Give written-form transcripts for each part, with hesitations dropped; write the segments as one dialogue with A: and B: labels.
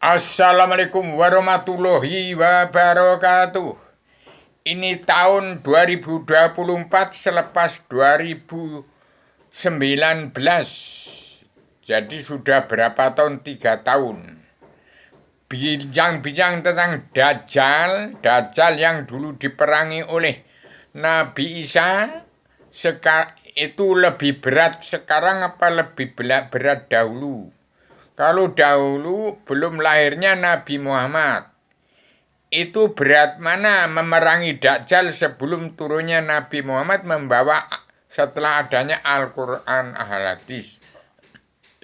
A: Assalamualaikum warahmatullahi wabarakatuh. Ini tahun 2024 selepas 2019. Jadi sudah berapa tahun? 3 tahun. Bincang-bincang tentang Dajjal yang dulu diperangi oleh Nabi Isa. Itu lebih berat sekarang apa lebih berat dahulu? Kalau dahulu belum lahirnya Nabi Muhammad, itu berat mana memerangi Dajjal sebelum turunnya Nabi Muhammad membawa setelah adanya Al-Quran Al-Hadis.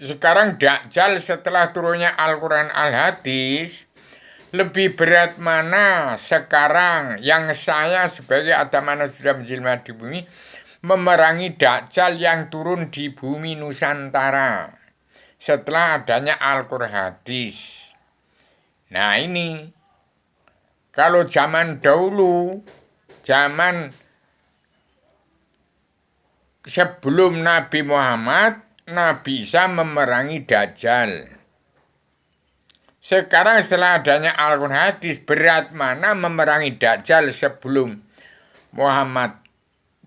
A: Sekarang Dajjal setelah turunnya Al-Quran Al-Hadis, lebih berat mana sekarang yang saya sebagai Adamana sudah menjelma di bumi memerangi Dajjal yang turun di bumi Nusantara setelah adanya Al-Quran Hadis. Nah ini, kalau zaman dahulu, zaman sebelum Nabi Muhammad, Nabi Isa memerangi Dajjal. Sekarang setelah adanya Al-Quran Hadis, berat mana memerangi Dajjal sebelum Muhammad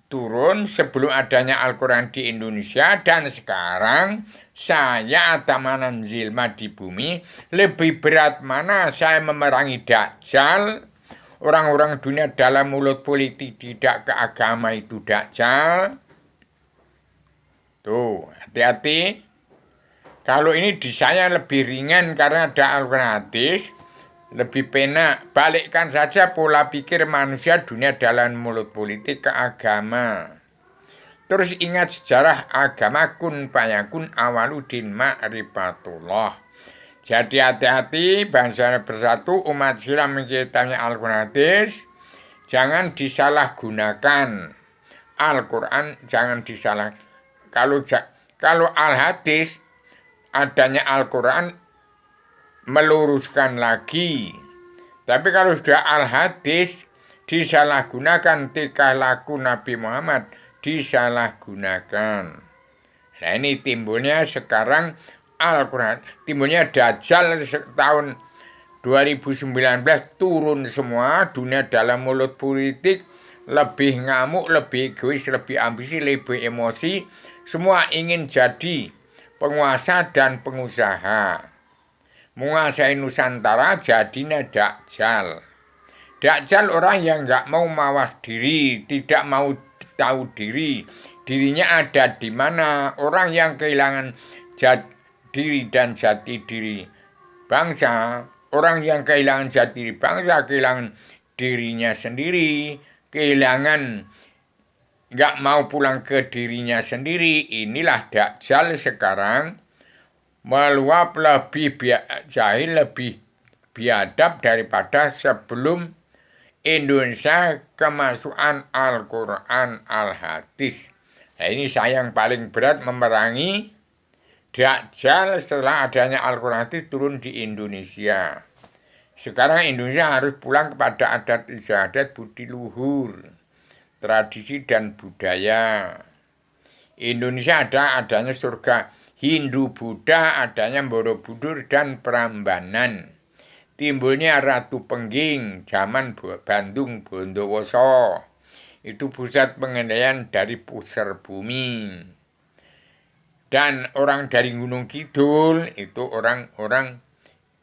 A: turun, sebelum adanya Al-Quran di Indonesia, dan sekarang saya Adamana Zilma di bumi, lebih berat mana saya memerangi Dajjal, orang-orang dunia dalam mulut politik tidak ke agama itu Dajjal. Tuh, hati-hati. Kalau ini di saya lebih ringan karena ada Al-Quran Hadis, lebih penak. Balikkan saja pola pikir manusia dunia dalam mulut politik ke agama. Terus ingat sejarah agama kun payakun awaludin ma'rifatullah. Jadi hati-hati bangsa bersatu umat Islam mengkitabnya Al-Quran Hadis. Jangan disalahgunakan. Al-Quran jangan disalah. Kalau Al-Hadis adanya Al-Quran meluruskan lagi. Tapi kalau sudah Al-Hadis disalahgunakan, tingkah laku Nabi Muhammad disalahgunakan. Nah ini timbulnya sekarang Al-Quran, timbulnya Dajjal tahun 2019 turun semua, dunia dalam mulut politik lebih ngamuk, lebih egois, lebih ambisi, lebih emosi, semua ingin jadi penguasa dan pengusaha. Menguasai Nusantara jadinya Dajjal. Dajjal orang yang nggak mau mawas diri, tidak mau tahu diri. Dirinya ada di mana. Orang yang kehilangan diri dan jati diri bangsa. Orang yang kehilangan jati diri bangsa, kehilangan dirinya sendiri, kehilangan nggak mau pulang ke dirinya sendiri. Inilah Dajjal sekarang. Meluap lebih jahil, lebih biadab daripada sebelum Indonesia kemasukan Al-Quran Al-Hadis. Nah ini saya yang paling berat memerangi Dajjal setelah adanya Al-Quran Hadis turun di Indonesia. Sekarang Indonesia harus pulang kepada adat istiadat budi luhur, tradisi dan budaya. Indonesia adanya surga Hindu Buddha, adanya Borobudur dan Prambanan. Timbulnya Ratu Pengging zaman Bandung Bondowoso. Itu pusat pengendalian dari pusar bumi. Dan orang dari Gunung Kidul itu orang-orang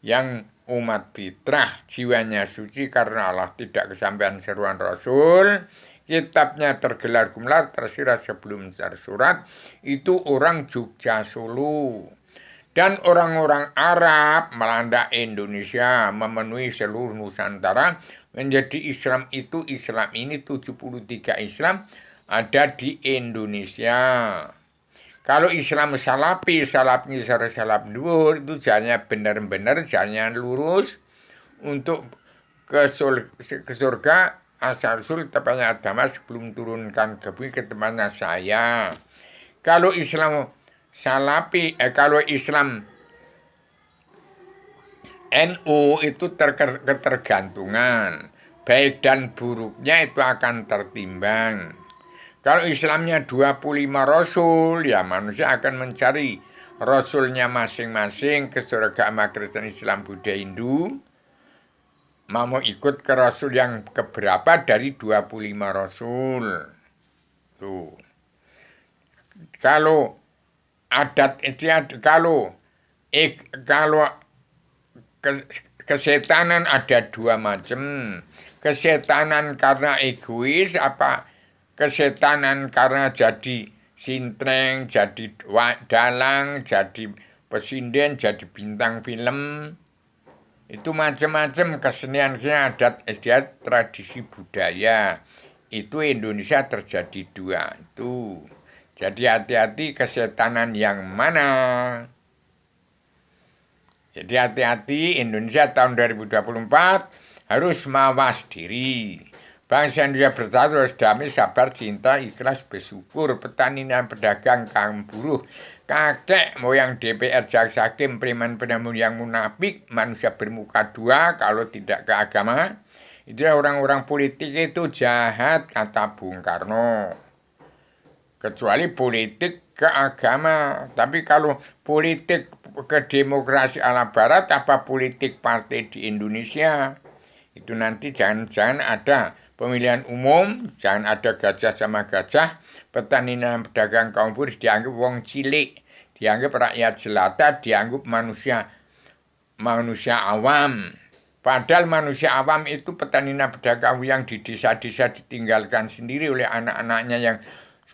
A: yang umat fitrah, jiwanya suci karena Allah tidak kesampaian seruan Rasul. Kitabnya tergelar gemelar tersirat sebelum tersurat. Itu orang Jogja Solo. Dan orang-orang Arab melanda Indonesia, memenuhi seluruh Nusantara. Menjadi Islam itu, Islam ini 73 Islam ada di Indonesia. Kalau Islam salafi, salap ngisar, salap dhuwur, itu jalannya benar-benar, jalannya lurus untuk ke surga. Asal-usul tepatnya agama sebelum turunkan ke bumi ke tempatnya saya. Kalau Islam salafi, kalau Islam NU itu ketergantungan. Baik dan buruknya itu akan tertimbang. Kalau Islamnya 25 Rasul, ya manusia akan mencari rasulnya masing-masing ke surga agama Kristen, Islam, Buddha, Hindu mau ikut ke rasul yang keberapa dari 25 rasul. Tuh. Kalau adat istiadat, kalau kesetanan ada dua macam. Kesetanan karena egois, apa kesetanan karena jadi sintreng, jadi dalang, jadi pesinden, jadi bintang film. Itu macam-macam kesenian adat istiadat tradisi budaya. Itu Indonesia terjadi dua itu. Jadi hati-hati kesetanan yang mana. Jadi hati-hati, Indonesia tahun 2024 harus mawas diri. Bangsa Indonesia bersatu harus damai, sabar, cinta, ikhlas, bersyukur. Petani dan pedagang, kaum buruh, kakek moyang DPR, jaksa hakim, preman penemu yang munafik, manusia bermuka dua kalau tidak ke agama. Itu orang-orang politik itu jahat, kata Bung Karno. Kecuali politik ke agama. Tapi kalau politik ke demokrasi ala barat, apa politik partai di Indonesia, itu nanti jangan-jangan ada pemilihan umum, jangan ada gajah sama gajah, petani dan pedagang kaum buruh dianggap wong cilik, dianggap rakyat jelata, dianggap manusia awam. Padahal manusia awam itu petani dan pedagang yang di desa-desa ditinggalkan sendiri oleh anak-anaknya yang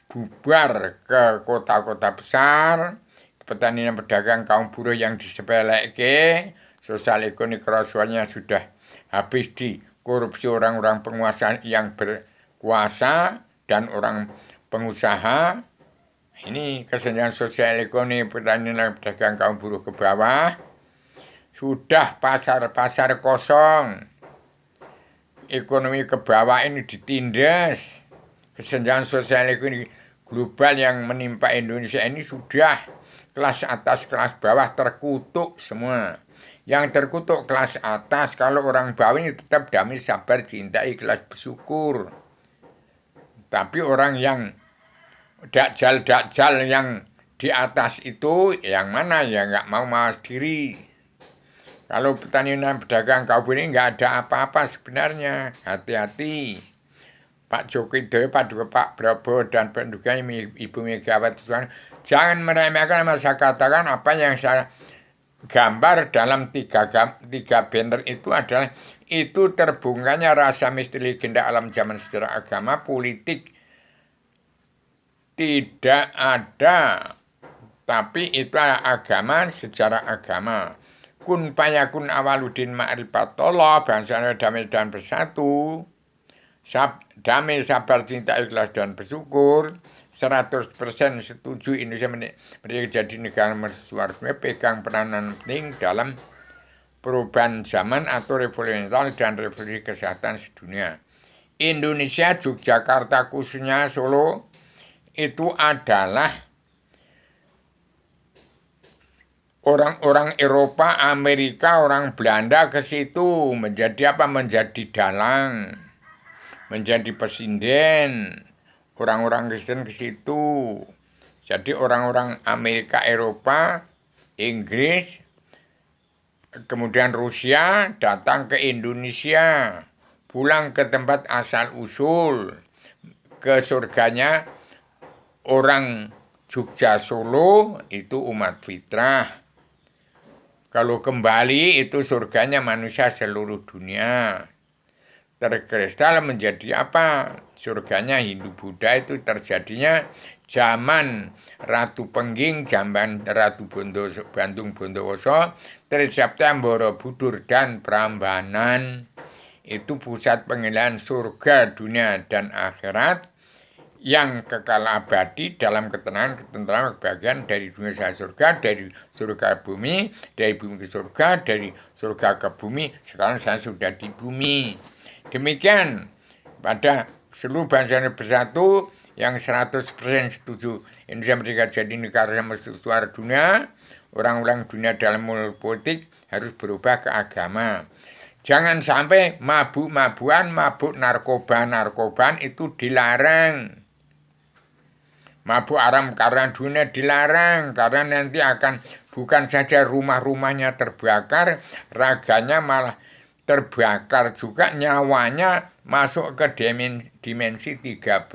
A: bubar ke kota-kota besar, petani dan pedagang kaum buruh yang disepelekke, sosial ekonomi kerusuhannya sudah habis di korupsi orang-orang penguasa yang berkuasa dan orang pengusaha. Ini kesenjangan sosial ekonomi petani dan pedagang kaum buruh ke bawah. Sudah pasar-pasar kosong. Ekonomi ke bawah ini ditindas. Kesenjangan sosial ekonomi global yang menimpa Indonesia ini sudah kelas atas, kelas bawah terkutuk semua. Yang terkutuk kelas atas, kalau orang bawah ini tetap damai, sabar, cinta, ikhlas, bersyukur. Tapi orang yang dakjal-dakjal yang di atas itu, yang mana ya nggak mau mawas diri. Kalau petani dan pedagang kaum ini nggak ada apa-apa sebenarnya, hati-hati. Pak Jokowi Widodo, Pak Prabowo dan pendukungnya Ibu Megawati jangan meremehkan, saya katakan apa yang saya gambar dalam tiga banner itu adalah itu terbunganya rasa misteri legenda alam zaman sejarah agama politik tidak ada, tapi itu agama, sejarah agama. Kun payakun awaludin ma'rifatullah, bangsa damai dan bersatu. Damai, sabar, cinta, ikhlas, dan bersyukur. 100% setuju Indonesia menjadi negara mercusuar, pegang peranan penting dalam perubahan zaman atau revolusi mental dan revolusi kesehatan sedunia. Indonesia, Yogyakarta khususnya Solo itu adalah orang-orang Eropa, Amerika, orang Belanda ke situ menjadi apa? Menjadi dalang, menjadi pesinden, orang-orang Kristen ke situ. Jadi orang-orang Amerika, Eropa, Inggris, kemudian Rusia datang ke Indonesia, pulang ke tempat asal usul, ke surganya orang Jogja Solo itu umat fitrah. Kalau kembali itu surganya manusia seluruh dunia. Terkristal menjadi apa? Surganya Hindu Buddha itu terjadinya zaman Ratu Pengging, zaman Ratu Bandung Bondowoso, Trisapta Borobudur dan Prambanan. Itu pusat pengenalan surga dunia dan akhirat yang kekal abadi dalam ketenangan, ketentraman, kebahagiaan dari dunia ke surga, dari surga ke bumi, dari bumi ke surga, dari surga ke bumi. Sekarang saya sudah di bumi. Demikian pada seluruh bangsa bersatu yang 100% setuju Indonesia merdeka jadi negara yang mercusuar dunia. Orang-orang dunia dalam politik harus berubah ke agama. Jangan sampai mabuk-mabuan, mabuk narkoba-narkobaan itu dilarang. Mabuk haram karena dunia dilarang, karena nanti akan bukan saja rumah-rumahnya terbakar, raganya malah terbakar juga, nyawanya masuk ke dimensi 13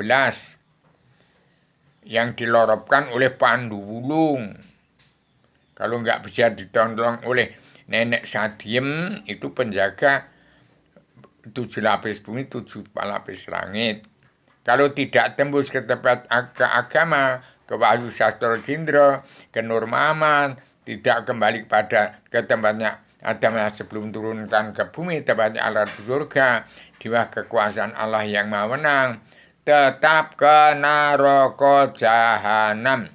A: yang dilorotkan oleh Pandu Wulung. Kalau nggak bisa ditolong oleh Nenek Sadiem, itu penjaga 7 lapis bumi, 7 lapis langit. Kalau tidak tembus ke tempat agama, ke Wahyu Sastro Cindro, ke Nur Muhammad, tidak kembali ke tempatnya Adam sebelum turunkan ke bumi, tempatnya alat surga, di bawah kekuasaan Allah yang Maha Menang, tetap ke neraka jahanam.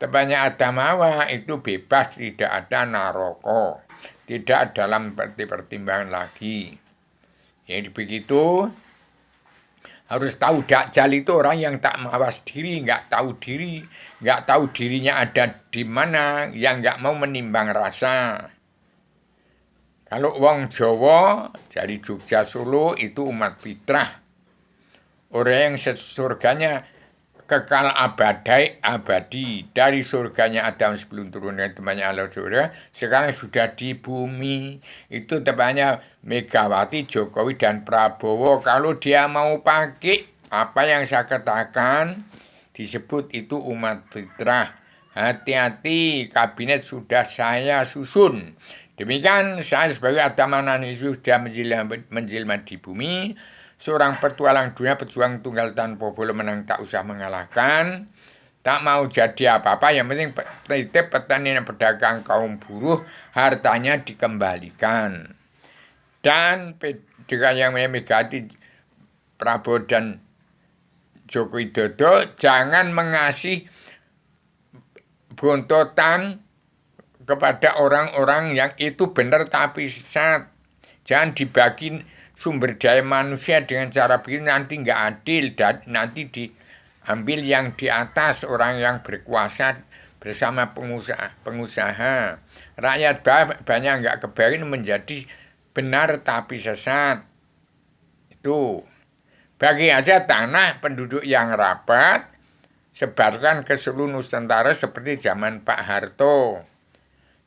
A: Tempatnya Adam Hawa itu bebas, tidak ada neraka, tidak dalam pertimbangan lagi. Jadi begitu. Harus tahu Dajjal itu orang yang tak mawas diri, nggak tahu dirinya ada di mana, yang nggak mau menimbang rasa. Kalau wong Jawa, dari Jogja Solo itu umat fitrah. Orang yang surganya kekal abadi. Dari surganya Adam sebelum turun dari tempatnya Allah surga, sekarang sudah di bumi. Itu tempatnya Megawati, Jokowi, dan Prabowo. Kalau dia mau pakai apa yang saya katakan, disebut itu umat fitrah. Hati-hati, kabinet sudah saya susun. Demikian saya sebagai Adam Yesus sudah menjelma di bumi. Seorang petualang dunia, pejuang tunggal tanpa boleh menang, tak usah mengalahkan. Tak mau jadi apa-apa, yang penting titip petani dan pedagang kaum buruh, hartanya dikembalikan. Dan dengan yang Megawati, Prabowo, dan Joko Widodo jangan mengasih bontotan kepada orang-orang yang itu benar tapi sesat. Jangan dibagi sumber daya manusia dengan cara begini, nanti nggak adil, dan nanti diambil yang di atas, orang yang berkuasa bersama pengusaha. Rakyat banyak nggak kebagian, menjadi benar tapi sesat. Itu bagi aja tanah penduduk yang rapat, sebarkan ke seluruh Nusantara seperti zaman Pak Harto.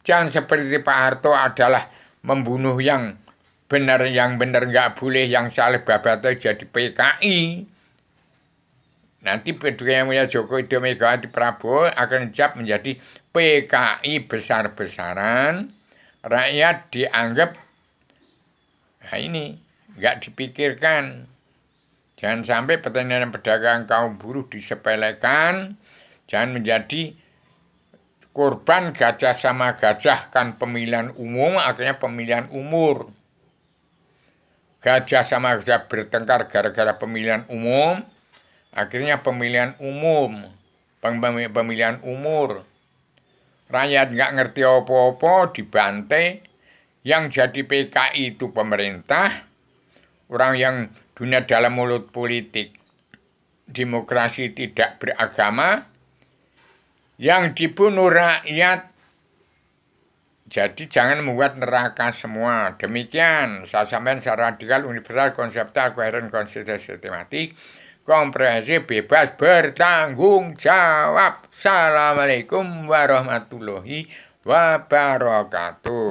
A: Jangan seperti Pak Harto adalah membunuh yang benar nggak boleh, yang salah babatnya jadi PKI. Nanti yang Joko Widodo, Megawati, Prabowo akan dicap menjadi PKI besar-besaran. Rakyat dianggap, nah ini nggak dipikirkan. Jangan sampai petani dan pedagang kaum buruh disepelekan. Jangan menjadi korban gajah sama gajah, kan pemilihan umum, akhirnya pemilihan umur. Gajah sama gajah bertengkar gara-gara pemilihan umum, akhirnya pemilihan umum, pemilihan umur. Rakyat nggak ngerti apa-apa, dibantai. Yang jadi PKI itu pemerintah, orang yang dunia dalam mulut politik, demokrasi tidak beragama, yang dibunuh rakyat. Jadi jangan membuat neraka semua. Demikian saya sampaikan secara radikal, universal, konseptual, koheren, konsisten, sistematik, komprehensif, bebas, bertanggung jawab. Assalamualaikum warahmatullahi wabarakatuh.